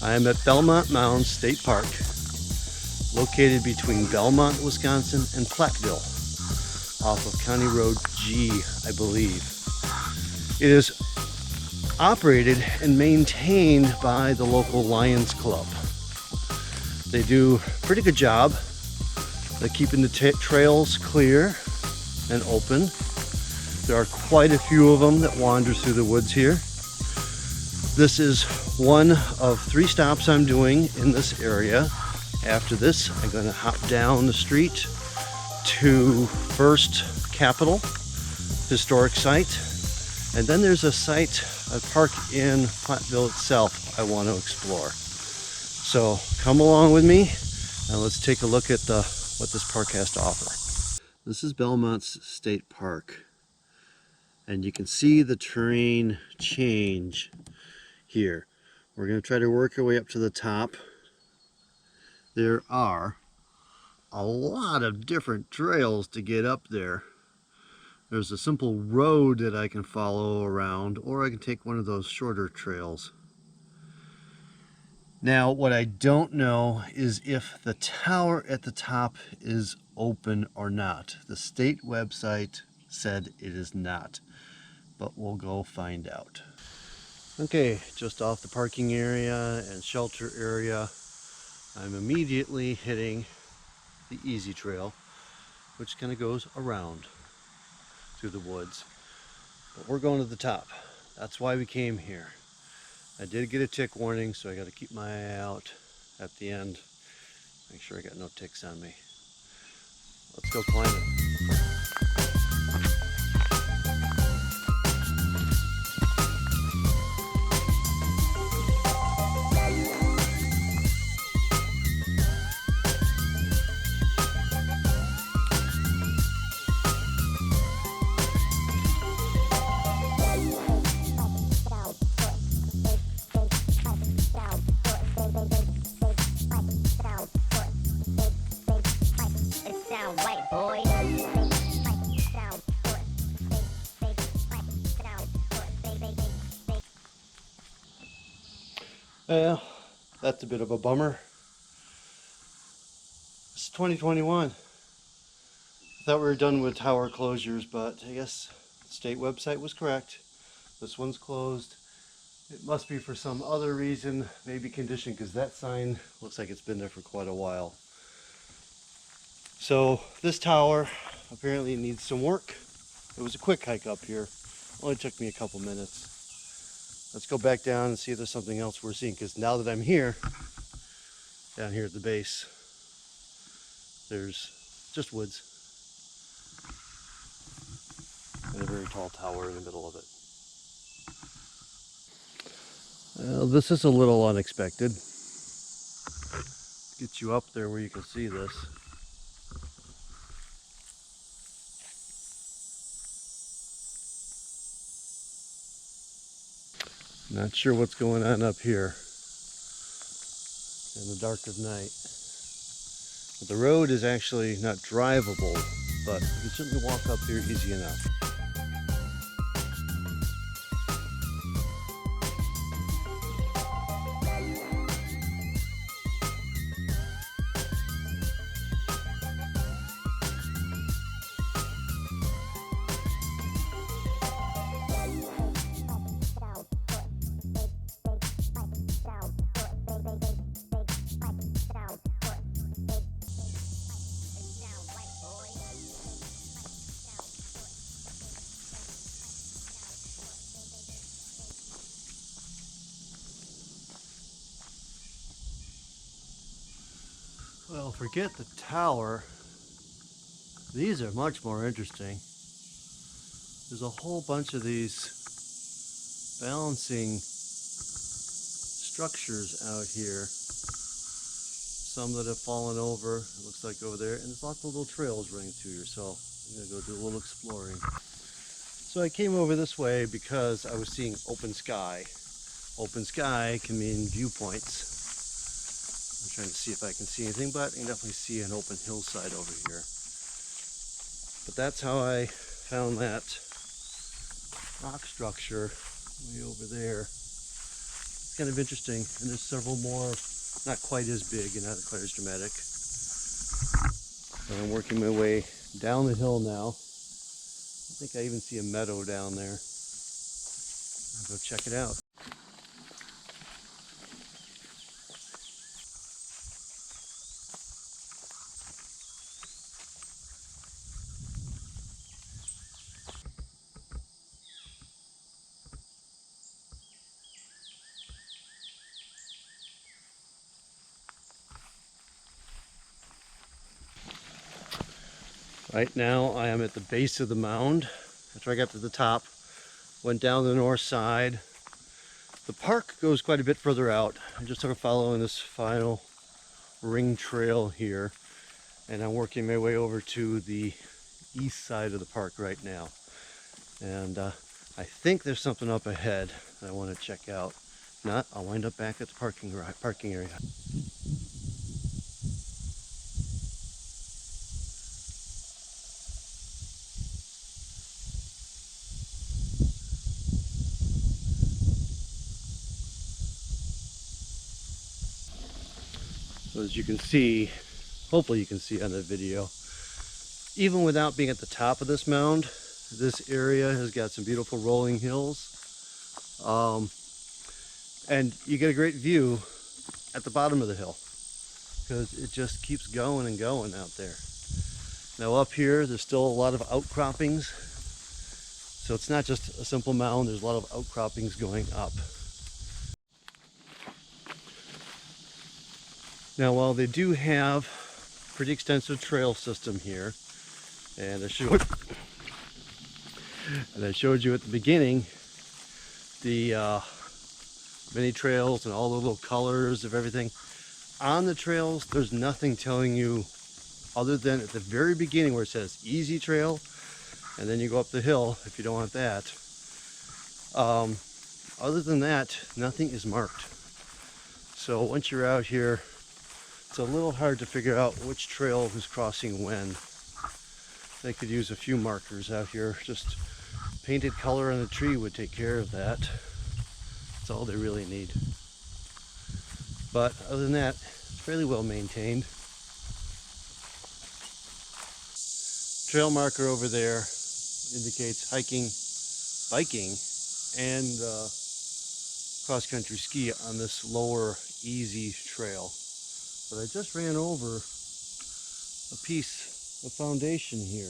I am at Belmont Mounds State Park, located between Belmont, Wisconsin and Platteville, off of County Road G, I believe. It is operated and maintained by the local Lions Club. They do a pretty good job. They're keeping the trails clear and open. There are quite a few of them that wander through the woods here. This is one of 3 stops I'm doing in this area. After this, I'm going to hop down the street to First Capitol Historic Site. And then there's a site, a park in Platteville itself I want to explore. So come along with me and let's take a look at what this park has to offer. This is Belmont's State Park. And you can see the terrain change here. We're going to try to work our way up to the top. There are a lot of different trails to get up there. There's a simple road that I can follow around, or I can take one of those shorter trails. Now, what I don't know is if the tower at the top is open or not. The state website said it is not, but we'll go find out. Okay, just off the parking area and shelter area, I'm immediately hitting the easy trail, which kind of goes around through the woods. But we're going to the top. That's why we came here. I did get a tick warning, so I got to keep my eye out at the end. Make sure I got no ticks on me. Let's go climb it. Well, that's a bit of a bummer. It's 2021. I thought we were done with tower closures, but I guess the state website was correct. This one's closed. It must be for some other reason, maybe condition, because that sign looks like it's been there for quite a while. So this tower apparently needs some work. It was a quick hike up here. Only took me a couple minutes. Let's go back down and see if there's something else we're seeing, because now that I'm here, down here at the base, there's just woods and a very tall tower in the middle of it. Well, this is a little unexpected. Get you up there where you can see this. Not sure what's going on up here in the dark of night. But the road is actually not drivable, but you can certainly walk up here easy enough. Well, forget the tower. These are much more interesting. There's a whole bunch of these balancing structures out here. Some that have fallen over, it looks like over there, and there's lots of little trails running through here, so I'm gonna go do a little exploring. So I came over this way because I was seeing open sky. Open sky can mean viewpoints. I'm trying to see if I can see anything, but I can definitely see an open hillside over here. But that's how I found that rock structure way over there. kind of interesting. And there's several more, not quite as big and not quite as dramatic. And I'm working my way down the hill now. I think I even see a meadow down there. I'll go check it out. Right now I am at the base of the mound. After I got to the top, went down the north side. The park goes quite a bit further out. I just started following this final ring trail here, and I'm working my way over to the east side of the park right now. And I think there's something up ahead that I want to check out. If not, I'll wind up back at the parking area. So as you can see, hopefully you can see on the video, even without being at the top of this mound, this area has got some beautiful rolling hills. And you get a great view at the bottom of the hill because it just keeps going and going out there. Now up here, there's still a lot of outcroppings. So it's not just a simple mound, there's a lot of outcroppings going up. Now while they do have a pretty extensive trail system here, and I showed you at the beginning the many trails and all the little colors of everything. On the trails, there's nothing telling you other than at the very beginning where it says easy trail, and then you go up the hill if you don't want that. Other than that, nothing is marked. So once you're out here, it's a little hard to figure out which trail is crossing when. They could use a few markers out here. Just painted color on the tree would take care of that. That's all they really need. But other than that, it's fairly well maintained. Trail marker over there indicates hiking, biking, and cross-country ski on this lower easy trail. But I just ran over a piece of foundation here.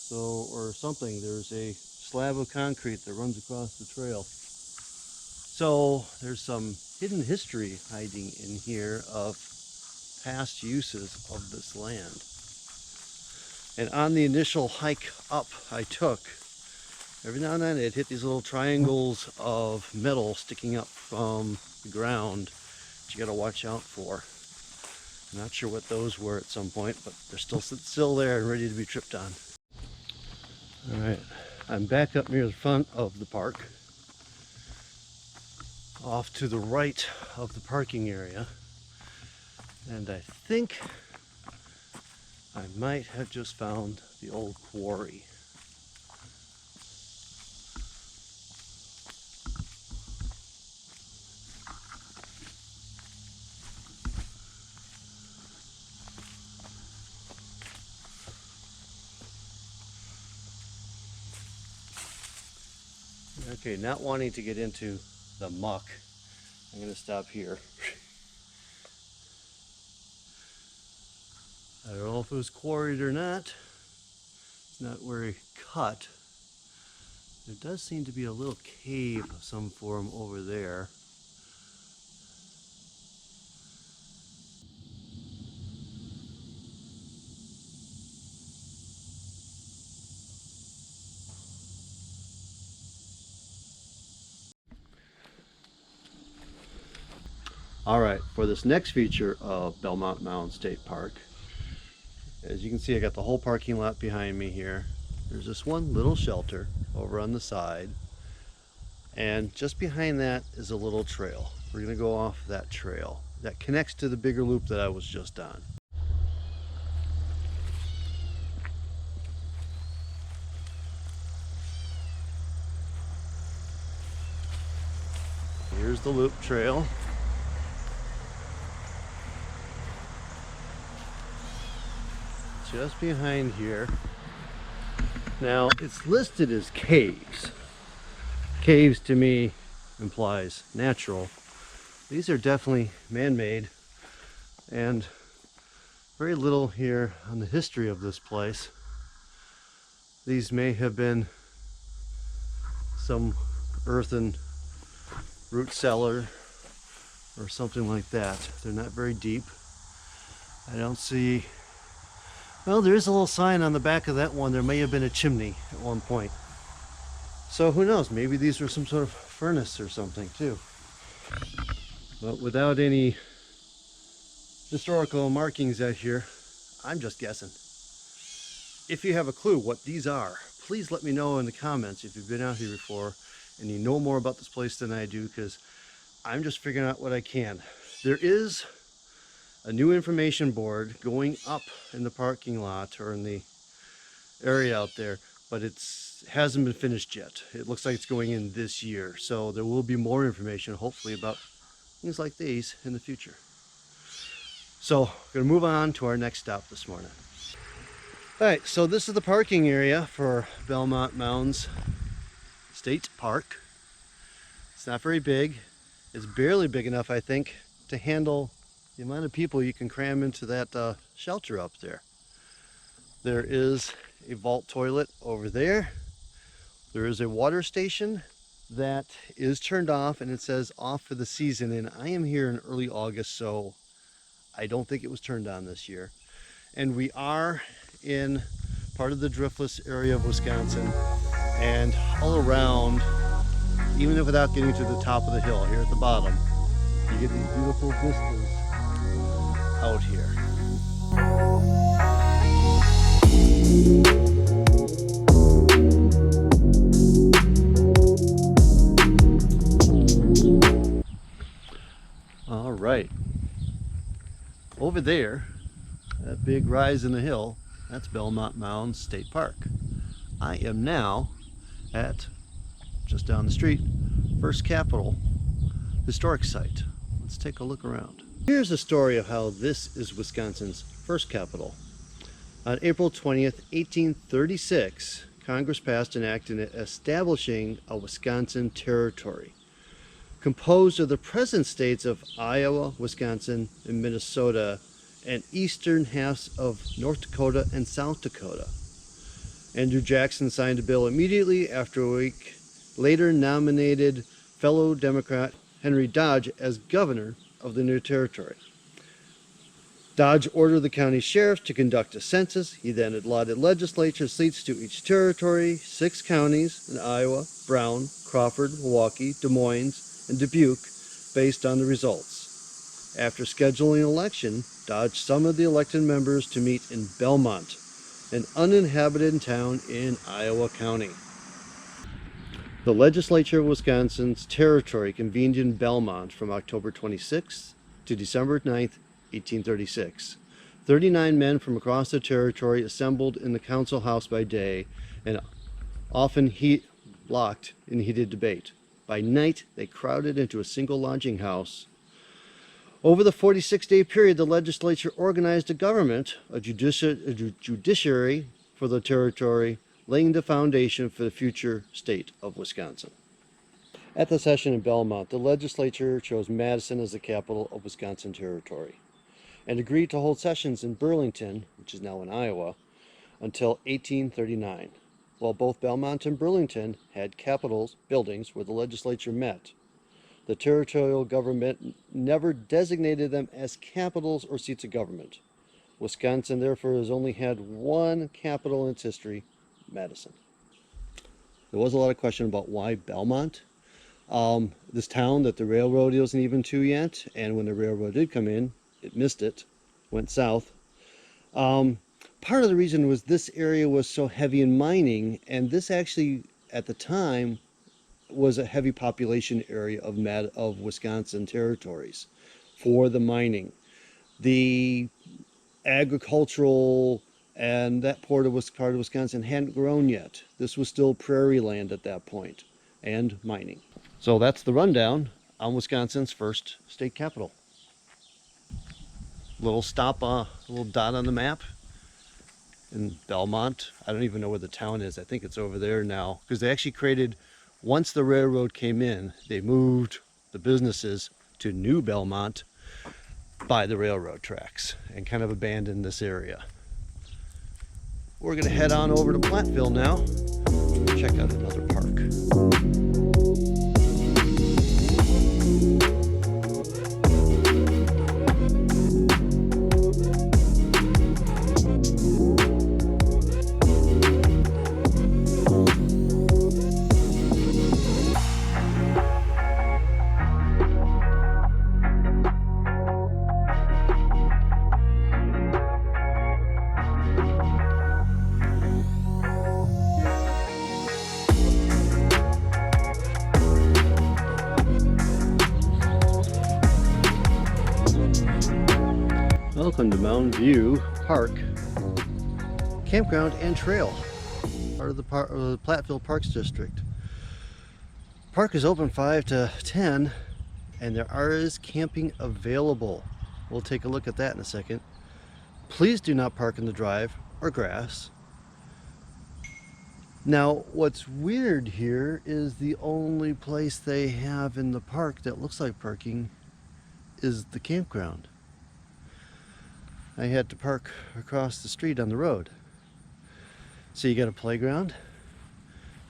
So, or something, there's a slab of concrete that runs across the trail. So there's some hidden history hiding in here of past uses of this land. And on the initial hike up I took, every now and then it hit these little triangles of metal sticking up from the ground that you gotta watch out for. I'm not sure what those were at some point, but they're still there and ready to be tripped on. All right, I'm back up near the front of the park, off to the right of the parking area, and I think I might have just found the old quarry. Okay, not wanting to get into the muck, I'm going to stop here. I don't know if it was quarried or not. It's not very cut. There does seem to be a little cave of some form over there. Alright, for this next feature of Belmont Mound State Park, as you can see, I got the whole parking lot behind me here. There's this one little shelter over on the side, and just behind that is a little trail. We're going to go off that trail that connects to the bigger loop that I was just on. Here's the loop trail. Just behind here. Now, it's listed as caves. Caves to me implies natural. These are definitely man-made, and very little here on the history of this place. These may have been some earthen root cellar or something like that. They're not very deep. I don't see, well, there is a little sign on the back of that one. There may have been a chimney at one point. So who knows, maybe these were some sort of furnace or something too. But without any historical markings out here, I'm just guessing. If you have a clue what these are, please let me know in the comments if you've been out here before and you know more about this place than I do, because I'm just figuring out what I can. There is a new information board going up in the parking lot or in the area out there, but it hasn't been finished yet. It looks like it's going in this year, so there will be more information hopefully about things like these in the future. So we're going to move on to our next stop this morning. Alright, so this is the parking area for Belmont Mounds State Park. It's not very big. It's barely big enough, I think, to handle the amount of people you can cram into that shelter up there. There is a vault toilet over there. There is a water station that is turned off, and it says off for the season, and I am here in early August, so I don't think it was turned on this year. And we are in part of the driftless area of Wisconsin, and all around, even if without getting to the top of the hill here at the bottom, you get these beautiful vistas out here. All right, over there, that big rise in the hill, that's Belmont Mounds State Park. I am now at, just down the street, First Capitol Historic Site. Let's take a look around. Here's a story of how this is Wisconsin's first capital. On April 20th, 1836, Congress passed an act establishing a Wisconsin territory, composed of the present states of Iowa, Wisconsin, and Minnesota, and eastern halves of North Dakota and South Dakota. Andrew Jackson signed a bill immediately. After a week later, nominated fellow Democrat Henry Dodge as governor of the new territory. Dodge ordered the county sheriff to conduct a census. He then allotted legislature seats to each territory, 6 counties in Iowa: Brown, Crawford, Milwaukee, Des Moines, and Dubuque, based on the results. After scheduling an election, Dodge summoned the elected members to meet in Belmont, an uninhabited town in Iowa County. The legislature of Wisconsin's territory convened in Belmont from October 26th to December 9th, 1836. 39 men from across the territory assembled in the council house by day, and often locked in heated debate. By night, they crowded into a single lodging house. Over the 46-day period, the legislature organized a government, a judiciary for the territory, laying the foundation for the future state of Wisconsin. At the session in Belmont, the legislature chose Madison as the capital of Wisconsin Territory and agreed to hold sessions in Burlington, which is now in Iowa, until 1839. While both Belmont and Burlington had capitals, buildings where the legislature met, the territorial government never designated them as capitals or seats of government. Wisconsin, therefore, has only had one capital in its history, Madison. There was a lot of question about why Belmont. This town that the railroad wasn't even to yet, and when the railroad did come in, it missed it, went south. Part of the reason was this area was so heavy in mining, and this actually, at the time, was a heavy population area of Wisconsin territories for the mining. The agricultural and that part of Wisconsin hadn't grown yet. This was still prairie land at that point, and mining. So that's the rundown on Wisconsin's first state capital. Little stop, a little dot on the map in Belmont. I don't even know where the town is. I think it's over there now, because they actually created, once the railroad came in, they moved the businesses to New Belmont by the railroad tracks and kind of abandoned this area. We're gonna head on over to Platteville now, check out another park. Welcome to Moundview Park, Campground and Trail, part of the Platteville Parks District. Park is open 5 to 10 and there is camping available. We'll take a look at that in a second. Please do not park in the drive or grass. Now, what's weird here is the only place they have in the park that looks like parking is the campground. I had to park across the street on the road. So you got a playground,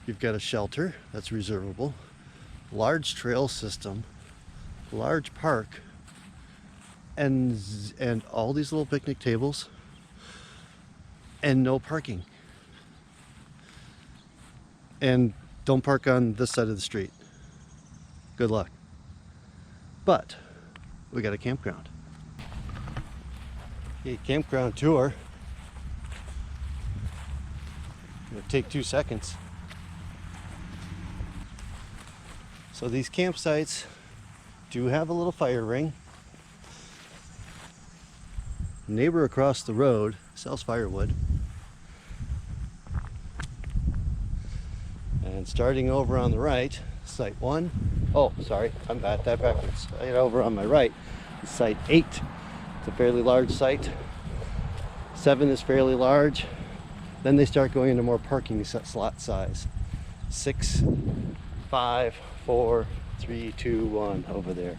you've got a shelter that's reservable, large trail system, large park, and all these little picnic tables, and no parking. And don't park on this side of the street. Good luck. But we got a campground. Okay, campground tour. It'll take 2 seconds. So these campsites do have a little fire ring. Neighbor across the road sells firewood. And starting over on the right, site 1. Oh, sorry, I'm got that backwards. Right over on my right is site 8. It's a fairly large site. 7 is fairly large. Then they start going into more parking slot size. 6, 5, 4, 3, 2, 1 over there.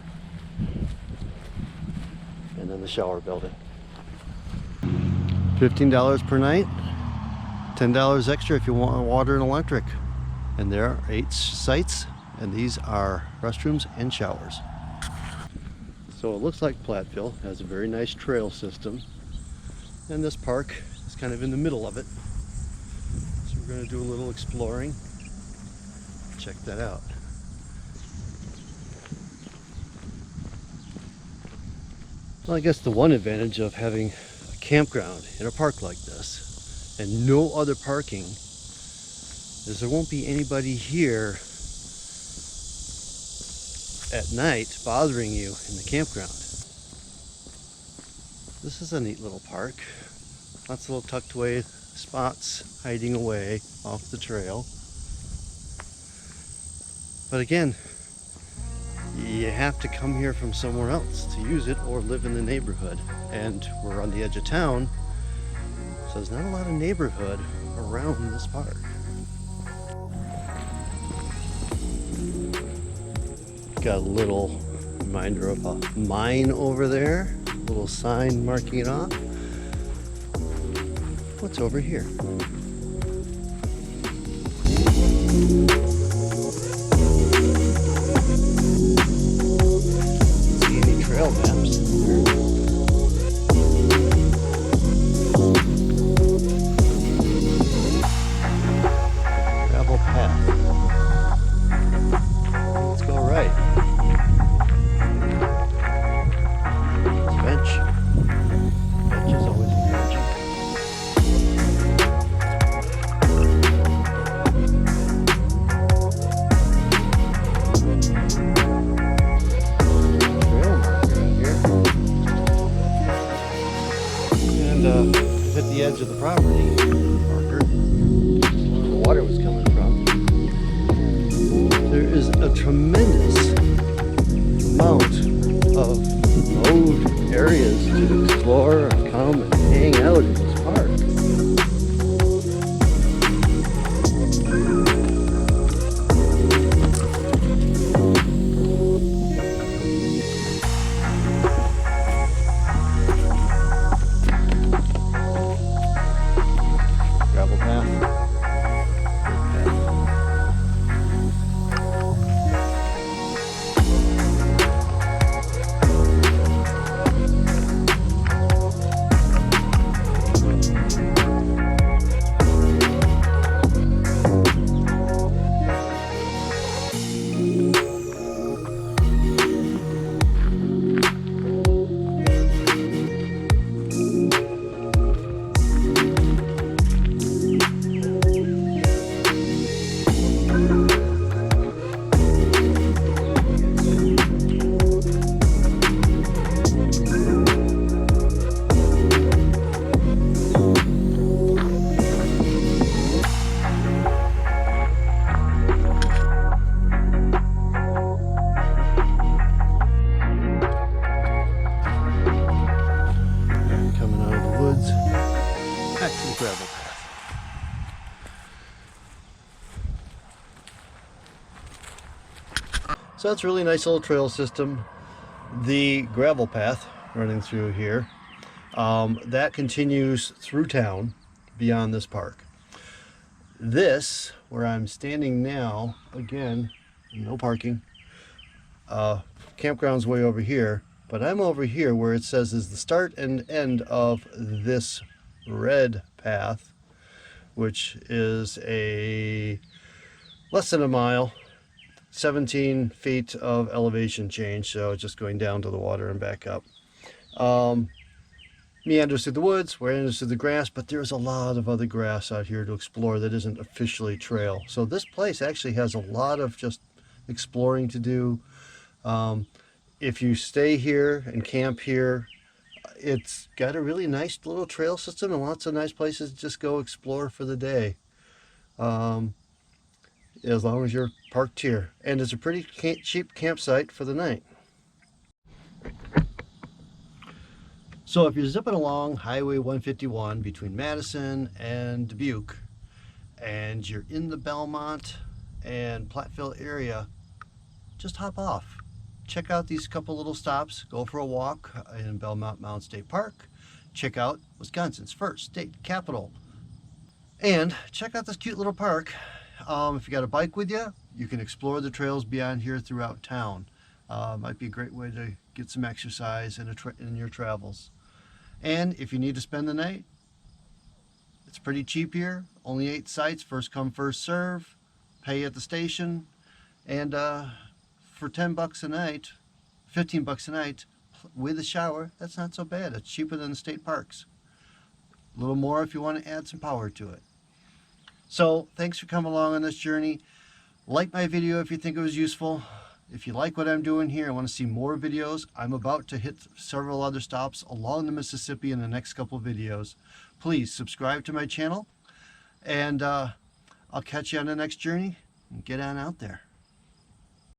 And then the shower building. $15 per night. $10 extra if you want water and electric. And there are 8 sites, and these are restrooms and showers. So it looks like Platteville has a very nice trail system, and this park is kind of in the middle of it. So we're going to do a little exploring. Check that out. Well, I guess the one advantage of having a campground in a park like this and no other parking is there won't be anybody here at night bothering you in the campground. This is a neat little park. Lots of little tucked away spots hiding away off the trail. But again, you have to come here from somewhere else to use it or live in the neighborhood. And we're on the edge of town, so there's not a lot of neighborhood around this park. Got a little reminder of a mine over there, a little sign marking it off. What's over here? See any trail maps? Gravel path. Let's go right. Bench is always encouraging. Trail marker here. And hit the edge of the property marker where the water was coming from. There is a tremendous Back to the gravel path. So that's a really nice little trail system. The gravel path running through here, that continues through town beyond this park. This, where I'm standing now, again, no parking. Campground's way over here, but I'm over here where it says is the start and end of this red path, which is a less than a mile, 17 feet of elevation change, so just going down to the water and back up. Meanders through the woods, meanders through the grass, but there's a lot of other grass out here to explore that isn't officially trail. So this place actually has a lot of just exploring to do. If you stay here and camp here, it's got a really nice little trail system and lots of nice places to just go explore for the day. As long as you're parked here. And it's a pretty cheap campsite for the night. So if you're zipping along Highway 151 between Madison and Dubuque, and you're in the Belmont and Platteville area, just hop off. Check out these couple little stops. Go for a walk in Belmont Mound State Park. Check out Wisconsin's first state capital. And check out this cute little park. If you got a bike with you, you can explore the trails beyond here throughout town. Might be a great way to get some exercise in your travels. And if you need to spend the night, it's pretty cheap here. Only 8 sites, first come, first serve. Pay at the station. And for 10 bucks a night, 15 bucks a night with a shower, that's not so bad. It's cheaper than the state parks. A little more if you want to add some power to it. So thanks for coming along on this journey. Like my video if you think it was useful. If you like what I'm doing here and want to see more videos, I'm about to hit several other stops along the Mississippi in the next couple of videos. Please subscribe to my channel, and I'll catch you on the next journey, and get on out there.